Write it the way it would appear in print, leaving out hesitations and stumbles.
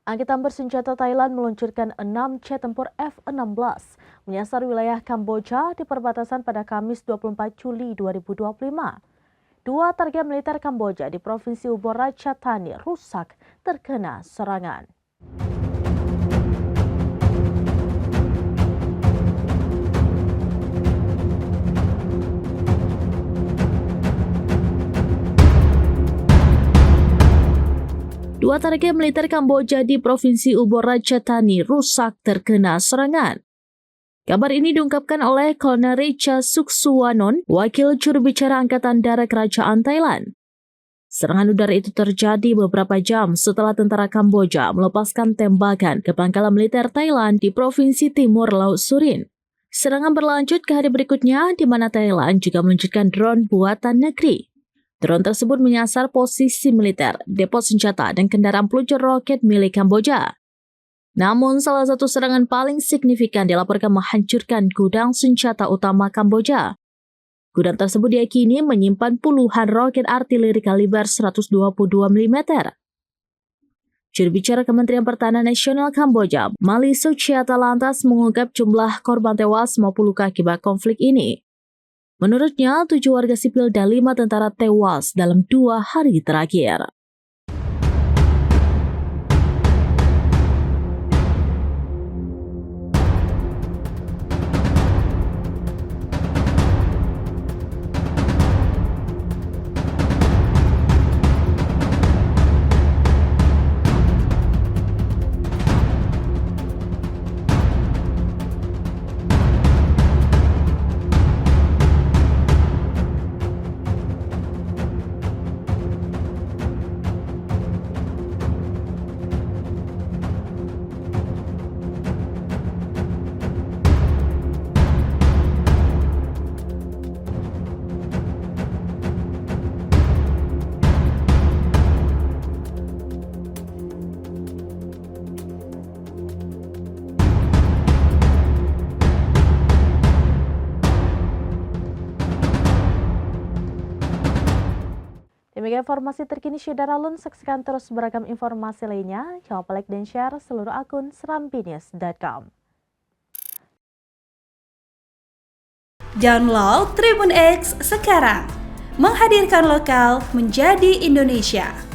Angkatan bersenjata Thailand meluncurkan 6 jet tempur F-16 menyasar wilayah Kamboja di perbatasan pada Kamis 24 Juli 2025. Dua target militer Kamboja di Provinsi Ubon Ratchathani rusak terkena serangan. Dua target militer Kamboja di Provinsi Ubon Ratchathani rusak terkena serangan. Kabar ini diungkapkan oleh Kolonel Richa Suksuwanon, Wakil Juru Bicara Angkatan Darat Kerajaan Thailand. Serangan udara itu terjadi beberapa jam setelah tentara Kamboja melepaskan tembakan ke pangkalan militer Thailand di Provinsi Timur Laut Surin. Serangan berlanjut ke hari berikutnya, di mana Thailand juga meluncurkan drone buatan negeri. Drone tersebut menyasar posisi militer, depo senjata, dan kendaraan peluncur roket milik Kamboja. Namun, salah satu serangan paling signifikan dilaporkan menghancurkan gudang senjata utama Kamboja. Gudang tersebut diyakini menyimpan puluhan roket artileri kaliber 122 mm. Juru bicara Kementerian Pertahanan Nasional Kamboja, Mali Suchiata lantas mengungkap jumlah korban tewas maupun luka akibat konflik ini. Menurutnya, 7 warga sipil dan 5 tentara tewas dalam 2 hari terakhir. Demikian informasi terkini Syederalun, saksikan terus beragam informasi lainnya. Jangan lupa like dan share seluruh akun serambinius.com. Download Tribun X sekarang, menghadirkan lokal menjadi Indonesia.